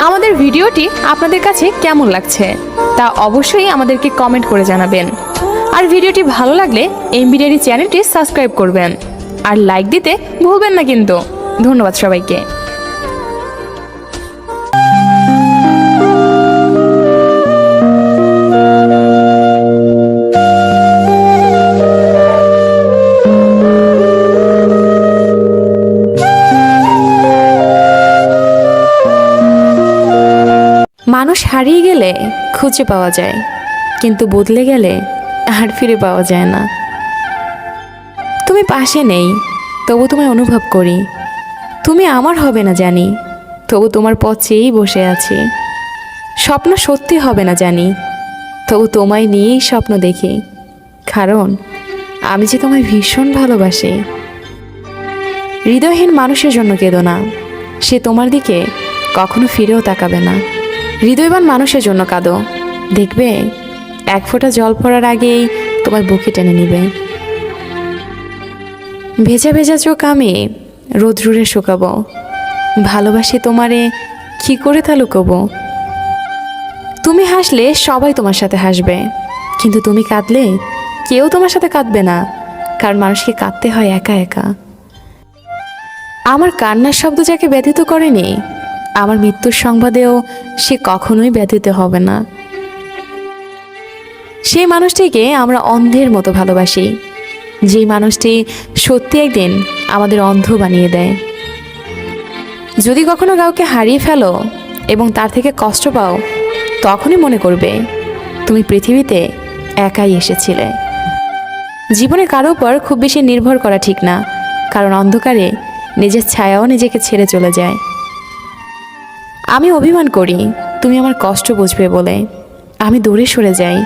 আমাদের ভিডিওটি আপনাদের কাছে কেমন লাগছে তা অবশ্যই আমাদেরকে কমেন্ট করে জানাবেন। আর ভিডিওটি ভালো লাগলে এমবি ডায়েরি চ্যানেলটি সাবস্ক্রাইব করবেন আর লাইক দিতে ভুলবেন না কিন্তু। ধন্যবাদ সবাইকে। মানুষ হারিয়ে গেলে খুঁজে পাওয়া যায়, কিন্তু বদলে গেলে আর ফিরে পাওয়া যায় না। তুমি পাশে নেই, তবু তোমায় অনুভব করি। তুমি আমার হবে না জানি, তবু তোমার পথ চেয়েই বসে আছি। স্বপ্ন সত্যি হবে না জানি, তবু তোমায় নিয়েই স্বপ্ন দেখি, কারণ আমি যে তোমায় ভীষণ ভালোবাসি। হৃদয়হীন মানুষের জন্য কেঁদো না, সে তোমার দিকে কখনো ফিরেও তাকাবে না। হৃদয়বান মানুষের জন্য কাঁদো, দেখবে এক ফোঁটা জল পড়ার আগেই তোমার বুকে টেনে নিবে। ভেজা ভেজা চোখ আমি রোদ্রুরে শুকাবো, ভালোবাসি তোমারে কি করে তা লুকোবো। তুমি হাসলে সবাই তোমার সাথে হাসবে, কিন্তু তুমি কাঁদলে কেউ তোমার সাথে কাঁদবে না, কারণ মানুষকে কাঁদতে হয় একা একা। আমার কান্নার শব্দ যাকে ব্যথিত করেনি, আমার মৃত্যুর সংবাদেও সে কখনোই ব্যথিত হবে না। সেই মানুষটিকে আমরা অন্ধের মতো ভালোবাসি, যেই মানুষটি সত্যি একদিন আমাদের অন্ধ বানিয়ে দেয়। যদি কখনো কাউকে হারিয়ে ফেলো এবং তার থেকে কষ্ট পাও, তখনই মনে করবে তুমি পৃথিবীতে একাই এসেছিলে। জীবনে কারো উপর খুব বেশি নির্ভর করা ঠিক না, কারণ অন্ধকারে নিজের ছায়াও নিজেকে ছেড়ে চলে যায়। আমি অভিমান করি তুমি আমার কষ্ট বুঝবে বলে, আমি দূরে সরে যাই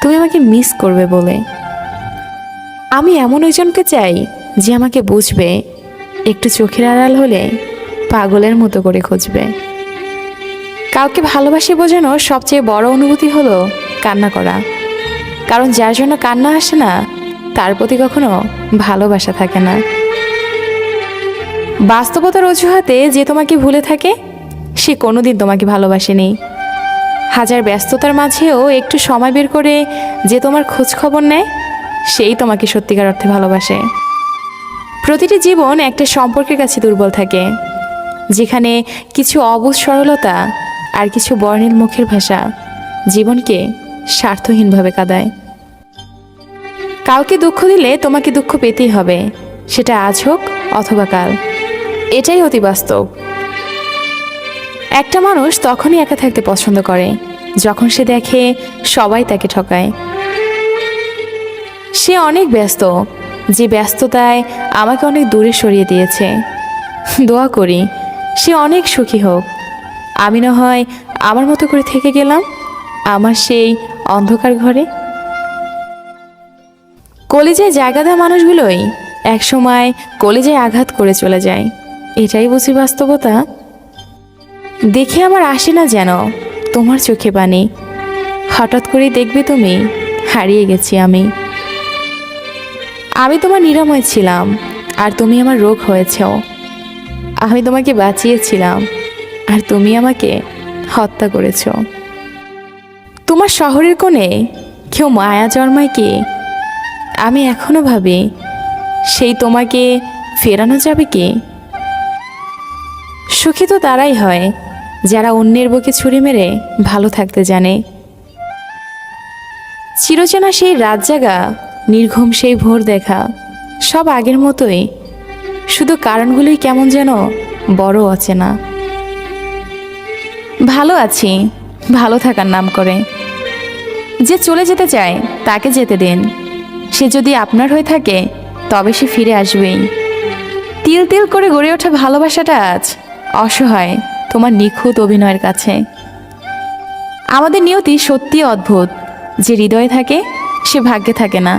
তুমি আমাকে মিস করবে বলে। আমি এমন একজনকে চাই যে আমাকে বুঝবে, একটু চোখের আড়াল হলে পাগলের মতো করে খুঁজবে। কাউকে ভালোবাসে বোঝানোর সবচেয়ে বড় অনুভূতি হলো কান্না করা, কারণ যার জন্য কান্না আসে না তার প্রতি কখনো ভালোবাসা থাকে না। বাস্তবতার অজুহাতে যে তোমাকে ভুলে থাকে, সে কোনোদিন তোমাকে ভালোবাসেনি। হাজার ব্যস্ততার মাঝেও একটু সময় বের করে যে তোমার খোঁজ খবর নেয়, সেই তোমাকে সত্যিকার অর্থে ভালোবাসে। প্রতিটি জীবন একটা সম্পর্কের কাছে দুর্বল থাকে, যেখানে কিছু অবুঝ সরলতা আর কিছু বর্ণিল মুখের ভাষা জীবনকে স্বার্থহীনভাবে কাঁদায়। কাউকে দুঃখ দিলে তোমাকে দুঃখ পেতেই হবে, সেটা আজ হোক অথবা কাল। এটাই অতি বাস্তব। একটা মানুষ তখনই একা থাকতে পছন্দ করে যখন সে দেখে সবাই তাকে ঠকায়। সে অনেক ব্যস্ত, যে ব্যস্ততায় আমাকে অনেক দূরে সরিয়ে দিয়েছে। দোয়া করি সে অনেক সুখী হোক, আমি না হয় আমার মতো করে থেকে গেলাম আমার সেই অন্ধকার ঘরে। কলিজায় জায়গা দেওয়া মানুষগুলোই একসময় কলিজায় আঘাত করে চলে যায়, এটাই বুঝি বাস্তবতা। দেখে আমার আসে না যেন তোমার চোখে পানি, হঠাৎ করেই দেখবে তুমি হারিয়ে গেছি আমি। আমি তোমার নিরাময় ছিলাম আর তুমি আমার রোগ হয়েছো। আমি তোমাকে বাঁচিয়েছিলাম আর তুমি আমাকে হত্যা করেছো। তোমার শহরের কোণে কেউ মায়া জন্মায় কি? আমি এখনো ভাবি সেই তোমাকে ফেরানো যাবে কি? সুখী তো তারাই হয় যারা অন্যের বুকে ছুরি মেরে ভালো থাকতে জানে। চিরচেনা সেই রাত জাগা, নির্ঘুম সেই ভোর দেখা, সব আগের মতোই, শুধু কারণগুলোই কেমন যেন বড় অচেনা। ভালো আছি ভালো থাকার নাম করে। যে চলে যেতে চায় তাকে যেতে দিন, সে যদি আপনার হয়ে থাকে তবে সে ফিরে আসবেই। তিল তিল করে গড়ে ওঠা ভালোবাসাটা আজ অসহায় তোমার নিখুঁত অভিনয়ের কাছে। আমাদের নিয়তি সত্যি অদ্ভুত, যে হৃদয়ে থাকে সে ভাগ্যে থাকে না।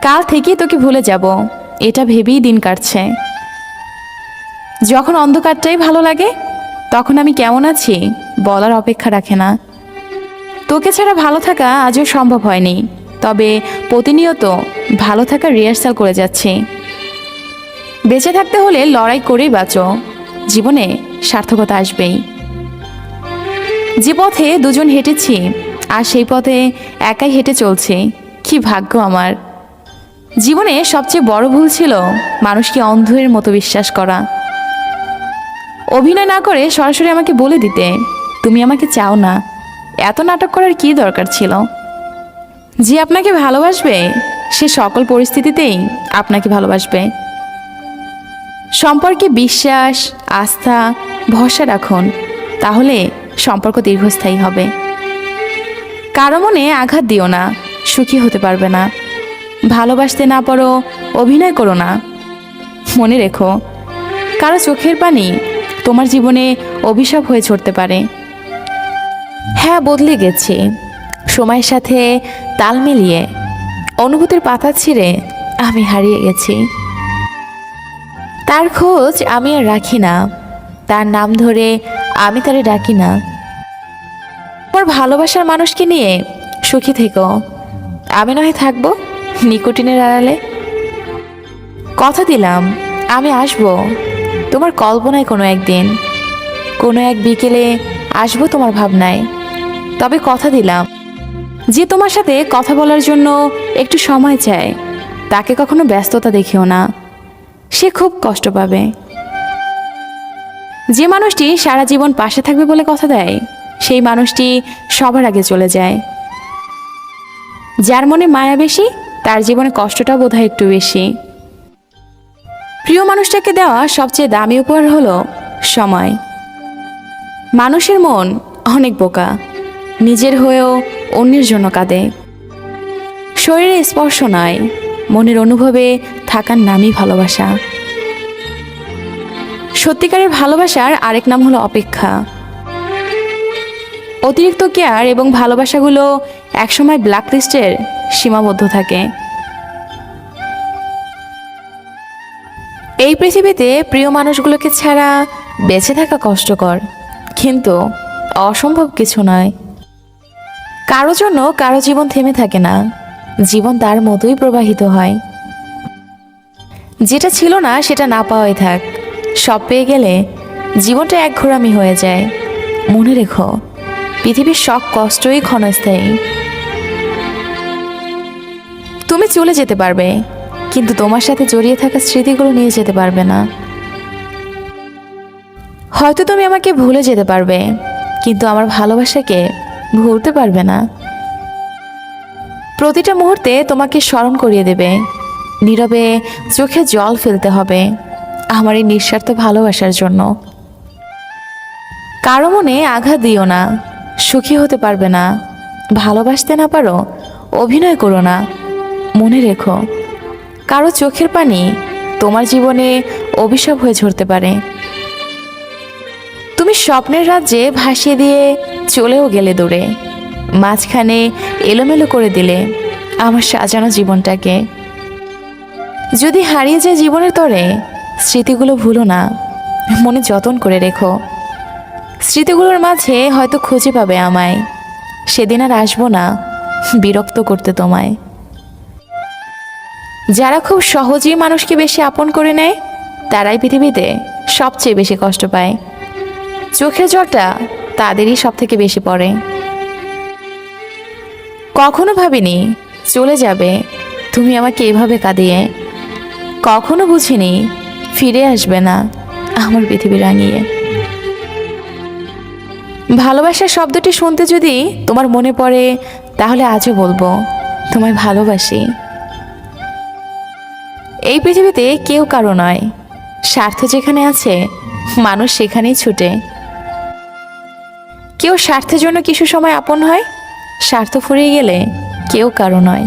কাল থেকেই তোকে ভুলে যাব এটা ভেবেই দিন কাটছে। যখন অন্ধকারটাই ভালো লাগে তখন আমি কেমন আছি বলার অপেক্ষা রাখে না। তোকে ছাড়া ভালো থাকা আজও সম্ভব হয়নি, তবে প্রতিনিয়ত ভালো থাকার রিহার্সাল করে যাচ্ছি। বেঁচে থাকতে হলে লড়াই করেই বাঁচো, জীবনে সার্থকতা আসবেই। যে পথে দুজন হেঁটেছি আর সেই পথে একাই হেঁটে চলছি, কি ভাগ্য আমার। জীবনে সবচেয়ে বড় ভুল ছিল মানুষকে অন্ধের মতো বিশ্বাস করা। অভিনয় না করে সরাসরি আমাকে বলে দিতে তুমি আমাকে চাও না। এত নাটক করার কি দরকার ছিল? যে আপনাকে ভালোবাসবে সে সকল পরিস্থিতিতেই আপনাকে ভালোবাসবে। সম্পর্কে বিশ্বাস, আস্থা, ভরসা রাখুন, তাহলে সম্পর্ক দীর্ঘস্থায়ী হবে। কারো মনে আঘাত দিও না, সুখী হতে পারবে না। ভালোবাসতে না পারো, অভিনয় করো না। মনে রেখো, কারো চোখের পানি তোমার জীবনে অভিশাপ হয়ে ছড়তে পারে। হ্যাঁ, বদলে গেছি, সময়ের সাথে তাল মিলিয়ে অনুভূতির পাতা ছিঁড়ে আমি হারিয়ে গেছি। তার খোঁজ আমি আর রাখি না, তার নাম ধরে আমি তারে ডাকি না। তোমার ভালোবাসার মানুষকে নিয়ে সুখী থেকো, আমি নয় থাকবো নিকোটিনের আড়ালে। কথা দিলাম আমি আসবো তোমার কল্পনায় কোনো একদিন, কোনো এক বিকেলে আসবো তোমার ভাবনায়। তবে কথা দিলাম, যে তোমার সাথে কথা বলার জন্য একটু সময় চায় তাকে কখনো ব্যস্ততা দেখিও না, সে খুব কষ্ট পাবে। যে মানুষটি সারা জীবন পাশে থাকবে বলে কথা দেয় সেই মানুষটি সবার আগে চলে যায়। যার মনে মায়া বেশি তার জীবনে কষ্টটা বোধহয় একটু বেশি। প্রিয় মানুষটাকে দেওয়া সবচেয়ে দামি উপহার হলো সময়। মানুষের মন অনেক বোকা, নিজের হয়েও অন্যের জন্য কাঁদে। শরীরে স্পর্শ নয়, মনের অনুভবে থাকার নামই ভালোবাসা। সত্যিকারের ভালোবাসার আরেক নাম হলো অপেক্ষা। অতিরিক্ত কেয়ার এবং ভালোবাসাগুলো একসময় ব্ল্যাকলিস্টের সীমাবদ্ধ থাকে। এই পৃথিবীতে প্রিয় মানুষগুলোকে ছাড়া বেঁচে থাকা কষ্টকর, কিন্তু অসম্ভব কিছু নয়। কারো জন্য কারো জীবন থেমে থাকে না, জীবন তার মতোই প্রবাহিত হয়। যেটা ছিল না সেটা না পাওয়াই থাক, সব পেয়ে গেলে জীবনটা এক ঘোরামি হয়ে যায়। মনে রেখো, পৃথিবীর সব কষ্টই ক্ষণস্থায়ী। তুমি চলে যেতে পারবে, কিন্তু তোমার সাথে জড়িয়ে থাকা স্মৃতিগুলো নিয়ে যেতে পারবে না। হয়তো তুমি আমাকে ভুলে যেতে পারবে, কিন্তু আমার ভালোবাসাকে ভুলতে পারবে না। প্রতিটা মুহূর্তে তোমাকে স্মরণ করিয়ে দেবে, নীরবে চোখে জল ফেলতে হবে আমার এই নিঃস্বার্থ ভালোবাসার জন্য। কারো মনে আঘাত দিও না, সুখী হতে পারবে না। ভালোবাসতে না পারো, অভিনয় করো না। মনে রেখো, কারো চোখের পানি তোমার জীবনে অভিশাপ হয়ে ঝরতে পারে। তুমি স্বপ্নের রাজ্যে ভাসিয়ে দিয়ে চলেও গেলে দূরে, মাঝখানে এলোমেলো করে দিলে আমার সাজানো জীবনটাকে। যদি হারিয়ে যায় জীবনের তরে, স্মৃতিগুলো ভুলো না, মনে যতন করে রেখো। স্মৃতিগুলোর মাঝে হয়তো খুঁজে পাবে আমায়, সেদিন আর আসবো না বিরক্ত করতে তোমায়। যারা খুব সহজেই মানুষকে বেশি আপন করে নেয় তারাই পৃথিবীতে সবচেয়ে বেশি কষ্ট পায়। চোখের জলটা তাদেরই সব থেকে বেশি পড়ে। কখনো ভাবিনি চলে যাবে তুমি আমাকে এভাবে কাঁদিয়ে, কখনো বুঝিনি ফিরে আসবে না আমার পৃথিবী রাঙিয়ে। ভালোবাসার শব্দটি শুনতে যদি তোমার মনে পড়ে, তাহলে আজও বলবো তোমায় ভালোবাসি। এই পৃথিবীতে কেউ কারো নয়, স্বার্থ যেখানে আছে মানুষ সেখানেই ছুটে। কেউ স্বার্থের জন্য কিছু সময় আপন হয়, স্বার্থ ফুরিয়ে গেলে কেউ কারো নয়।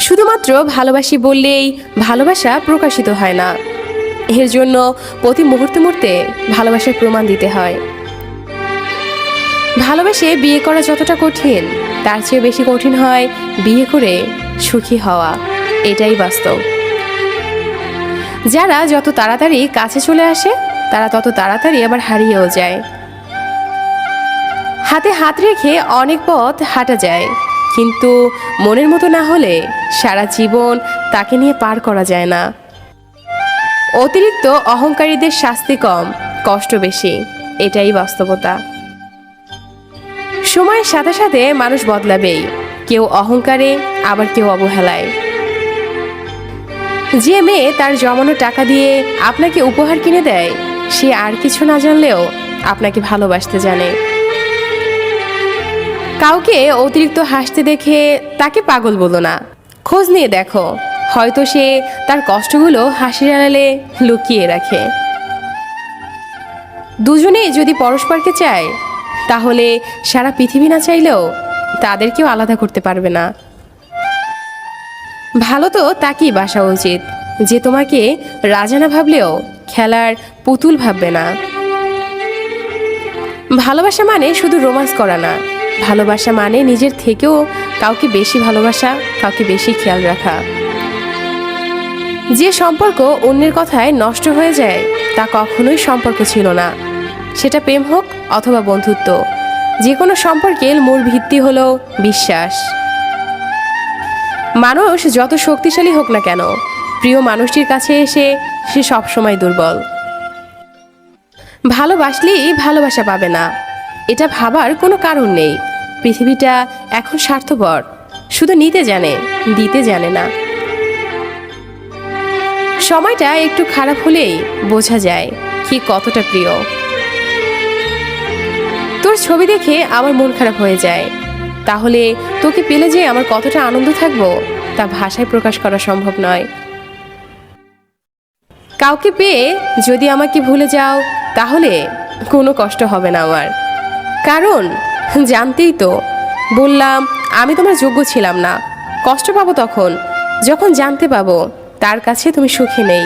শুধুমাত্র ভালোবাসি বললেই ভালোবাসা প্রকাশিত হয় না, এর জন্য প্রতি মুহূর্তে মুহূর্তে ভালোবাসার প্রমাণ দিতে হয়। ভালোবেসে বিয়ে করা যতটা কঠিন, তার চেয়ে বেশি কঠিন হয় বিয়ে করে সুখী হওয়া, এটাই বাস্তব। যারা যত তাড়াতাড়ি কাছে চলে আসে তারা তত তাড়াতাড়ি আবার হারিয়েও যায়। হাতে হাত রেখে অনেক পথ হাঁটা যায়, কিন্তু মনের মতো না হলে সারা জীবন তাকে নিয়ে পার করা যায় না। অতিরিক্ত অহংকারীদের শাস্তি কম, কষ্ট বেশি, এটাই বাস্তবতা। সময়ের সাথে সাথে মানুষ বদলাবেই, কেউ অহংকারে, আবার কেউ অবহেলায়। যে মেয়ে তার জমানো টাকা দিয়ে আপনাকে উপহার কিনে দেয়, সে আর কিছু না জানলেও আপনাকে ভালোবাসতে জানে। কাউকে অতিরিক্ত হাসতে দেখে তাকে পাগল বলো না, খোঁজ নিয়ে দেখো, হয়তো সে তার কষ্টগুলো হাসির আড়ালে লুকিয়ে রাখে। দুজনেই যদি পরস্পরকে চায়, তাহলে সারা পৃথিবী না চাইলেও তাদেরকেও আলাদা করতে পারবে না। ভালো তো তাকেই বাসা উচিত, যে তোমাকে রাজা না ভাবলেও খেলার পুতুল ভাববে না। ভালোবাসা মানে শুধু রোমান্স করা না, ভালোবাসা মানে নিজের থেকেও কাউকে বেশি ভালোবাসা, কাউকে বেশি খেয়াল রাখা। যে সম্পর্ক অন্যের কথায় নষ্ট হয়ে যায়, তা কখনোই সম্পর্ক ছিল না। সেটা প্রেম হোক অথবা বন্ধুত্ব, যে কোনো সম্পর্কের মূল ভিত্তি হলো বিশ্বাস। মানুষ যত শক্তিশালী হোক না কেন, প্রিয় মানুষটির কাছে এসে সে সবসময় দুর্বল। ভালোবাসলেই ভালোবাসা পাবে না, এটা ভাবার কোনো কারণ নেই। পৃথিবীটা এখন স্বার্থপর, শুধু নিতে জানে, দিতে জানে না। সময়টা একটু খারাপ হলেই বোঝা যায় কি কতটা প্রিয়। তোর ছবি দেখে আমার মন খারাপ হয়ে যায়, তাহলে তোকে পেলে যে আমার কতটা আনন্দ থাকবো তা ভাষায় প্রকাশ করা সম্ভব নয়। কাউকে পেয়ে যদি আমাকে ভুলে যাও, তাহলে কোনো কষ্ট হবে না আমার, কারণ জানতেই তো বললাম আমি তোমার যোগ্য ছিলাম না। কষ্ট পাবো তখন যখন জানতে পাবো তার কাছে তুমি সুখী নেই।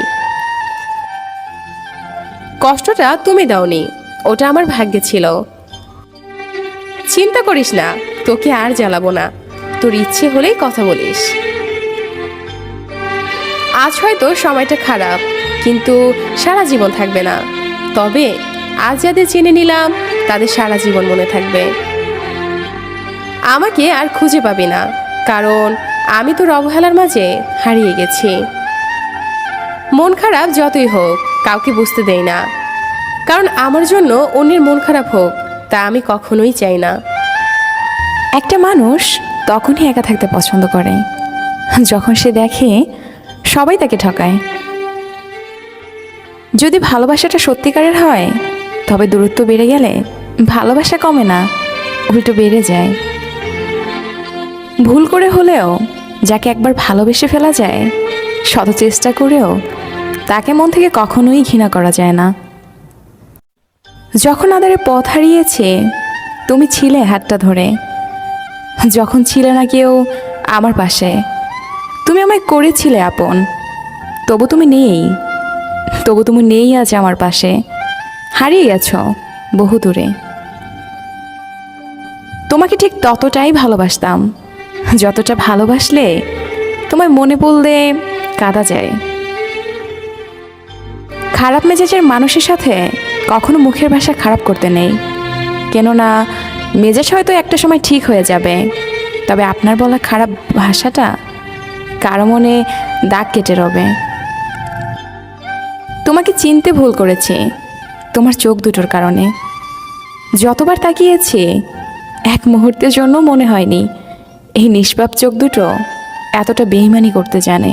কষ্টটা তুমি দাওনি, ওটা আমার ভাগ্যে ছিল। চিন্তা করিস না, তোকে আর জ্বালাবো না, তোর ইচ্ছে হলেই কথা বলিস। আজ হয়তো সময়টা খারাপ, কিন্তু সারা জীবন থাকবে না। তবে আজ যাদের চিনে নিলাম, তাদের সারা জীবন মনে থাকবে। আমাকে আর খুঁজে পাবি না, কারণ আমি তোর অবহেলার মাঝে হারিয়ে গেছি। মন খারাপ যতই হোক কাউকে বুঝতে দেই না, কারণ আমার জন্য অন্যের মন খারাপ হোক তা আমি কখনোই চাই না। একটা মানুষ তখনই একা থাকতে পছন্দ করে যখন সে দেখে সবাই তাকে ঠকায়। যদি ভালোবাসাটা সত্যিকারের হয়, তবে দূরত্ব বেড়ে গেলে ভালোবাসা কমে না, উল্টো বেড়ে যায়। ভুল করে হলেও যাকে একবার ভালোবেসে ফেলা যায়, শত চেষ্টা করেও তাকে মন থেকে কখনোই ঘৃণা করা যায় না। যখন আদারে পথ হারিয়েছে, তুমি ছিলে হাতটা ধরে। যখন ছিলে না কেউ আমার পাশে, তুমি আমায় করেছিলে আপন। তবু তুমি নেই আজ আমার পাশে, হারিয়ে গেছো বহু দূরে। তোমাকে ঠিক ততটাই ভালোবাসতাম, যতটা ভালোবাসলে তোমায় মনে পড়লে কাঁদা যায়। খারাপ মেজাজের মানুষের সাথে কখনো মুখের ভাষা খারাপ করতে নেই, কেননা মেজাজ হয়তো একটা সময় ঠিক হয়ে যাবে, তবে আপনার বলা খারাপ ভাষাটা কারো মনে দাগ কেটে রবে। তোমাকে চিনতে ভুল করেছি তোমার চোখ দুটোর কারণে। যতবার তাকিয়েছি, এক মুহূর্তের জন্য মনে হয়নি এই নিষ্পাপ চোখ দুটো এতটা বেইমানি করতে জানে।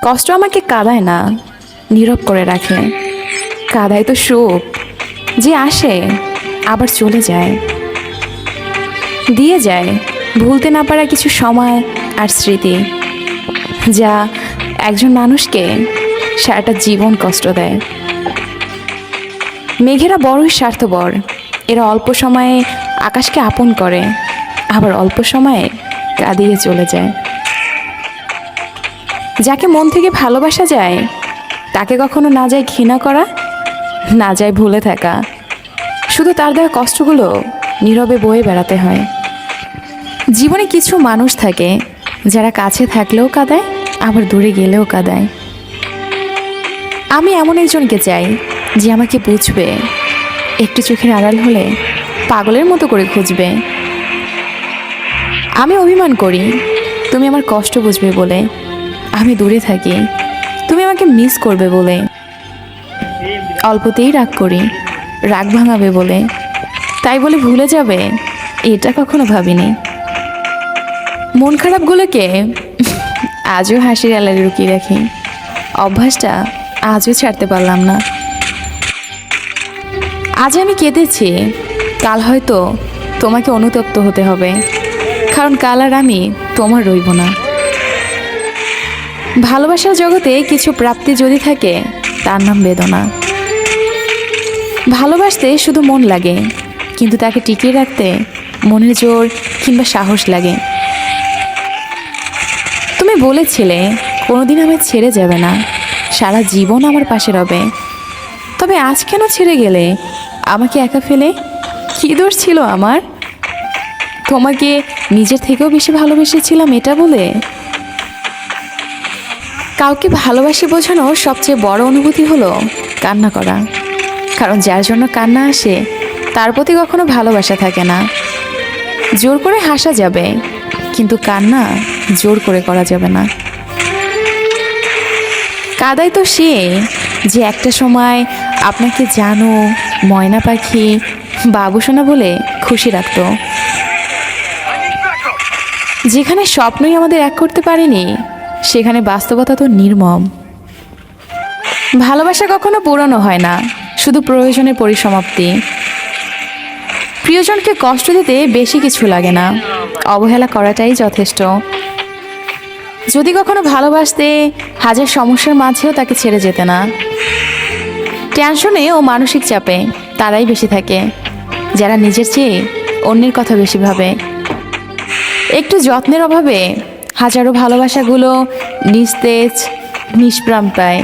কষ্ট আমাকে কাঁদায় না, নীরব করে রাখে। কাঁদায় তো সুখ, যে আসে আবার চলে যায়, দিয়ে যায় ভুলতে না পারা কিছু সময় আর স্মৃতি, যা একজন মানুষকে সারাটা জীবন কষ্ট দেয়। মেঘেরা বড়ই স্বার্থপর, এরা অল্প সময়ে আকাশকে আপন করে, আবার অল্প সময়ে কাঁদিয়ে চলে যায়। যাকে মন থেকে ভালোবাসা যায়, তাকে কখনো না যায় ঘৃণা করা, না যায় ভুলে থাকা, শুধু তার দেওয়া কষ্টগুলো নীরবে বয়ে বেড়াতে হয়। জীবনে কিছু মানুষ থাকে যারা কাছে থাকলেও কাঁদায়, আবার দূরে গেলেও কাঁদায়। আমি এমন একজনকে চাই যে আমাকে বুঝবে, একটু চোখের আড়াল হলে পাগলের মতো করে খুঁজবে। আমি অভিমান করি তুমি আমার কষ্ট বুঝবে বলে, আমি দূরে থাকি তুমি আমাকে মিস করবে বলে, অল্পতেই রাগ করি, রাগ ভাঙাবে বলে, তাই বলে ভুলে যাবে এটা কখনো ভাবিনি। মন খারাপগুলোকে আজও হাসির আড়ালে লুকিয়ে রাখি, অভ্যাসটা আজও ছাড়তে পারলাম না। আজ আমি কেঁদেছি, কাল হয়তো তোমাকে অনুতপ্ত হতে হবে, কারণ কাল আর আমি তোমার রইব না। ভালোবাসার জগতে কিছু প্রাপ্তি যদি থাকে তার নাম বেদনা। ভালোবাসতে শুধু মন লাগে, কিন্তু তাকে টিকিয়ে রাখতে মনের জোর কিংবা সাহস লাগে। তুমি বলেছিলে কোনোদিন আমায় ছেড়ে যাবে না, সারা জীবন আমার পাশে রবে। তবে আজ কেন ছেড়ে গেলে আমাকে একা ফেলে? কী দোষ ছিল আমার? তোমাকে নিজের থেকেও বেশি ভালোবেসেছিলাম এটা বলে? কাউকে ভালোবাসি বোঝানোর সবচেয়ে বড় অনুভূতি হলো কান্না করা, কারণ যার জন্য কান্না আসে তার প্রতি কখনো ভালোবাসা থাকে না। জোর করে হাসা যাবে, কিন্তু কান্না জোর করে করা যাবে না। কাদাই তো সে যে একটা সময় আপনাকে জানো, ময়না পাখি, বাবুসোনা বলে খুশি রাখত। যেখানে স্বপ্নই আমাদের এক করতে পারেনি, সেখানে বাস্তবতা তো নির্মম। ভালোবাসা কখনো পুরনো হয় না, শুধু প্রয়োজনের পরিসমাপ্তি। প্রিয়জনকে কষ্ট দিতে বেশি কিছু লাগে না, অবহেলা করাটাই যথেষ্ট। যদি কখনো ভালোবাসতে হাজার সমস্যার মাঝেও তাকে ছেড়ে যেতে না। টেনশনে ও মানসিক চাপে তারাই বেশি থাকে, যারা নিজের চেয়ে অন্যের কথা বেশি ভাবে। একটু যত্নের অভাবে হাজারো ভালোবাসাগুলো নিস্তেজ, নিষ্প্রাণ পায়।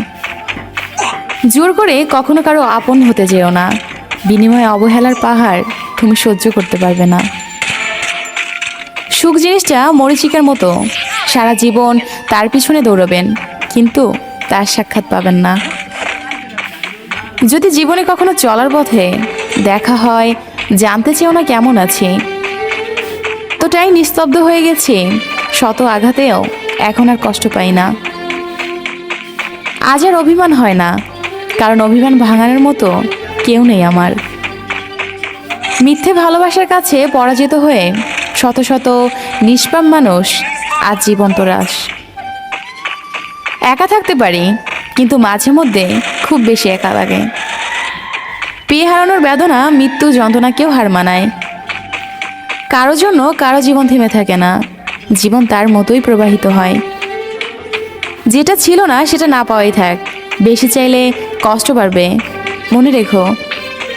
জোর করে কখনো কারো আপন হতে যেও না, বিনিময়ে অবহেলার পাহাড় তুমি সহ্য করতে পারবে না। সুখ জিনিসটা মরীচিকার মতো, সারা জীবন তার পিছনে দৌড়বেন, কিন্তু তার সাক্ষাৎ পাবেন না। যদি জীবনে কখনো চলার পথে দেখা হয়, জানতে চেও না কেমন আছি। তোটাই নিস্তব্ধ হয়ে গেছি, শত আঘাতেও এখন আর কষ্ট পাই না। আজ আর অভিমান হয় না, কারণ অভিমান ভাঙানোর মতো কেউ নেই আমার। মিথ্যে ভালোবাসার কাছে পরাজিত হয়ে শত শত নিষ্পাপ মানুষ আজ জীবন্ত রাস। একা থাকতে পারি, কিন্তু মাঝে মধ্যে খুব বেশি একা লাগে। পেয়ে হারানোর বেদনা মৃত্যু যন্ত্রণাকেও হার মানায়। কারো জন্য কারো জীবন থেমে থাকে না, জীবন তার মতোই প্রবাহিত হয়। যেটা ছিল না সেটা না পাওয়াই থাক, বেশি চাইলে কষ্ট বাড়বে। মনে রেখো,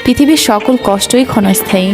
পৃথিবীর সকল কষ্টই ক্ষণস্থায়ী।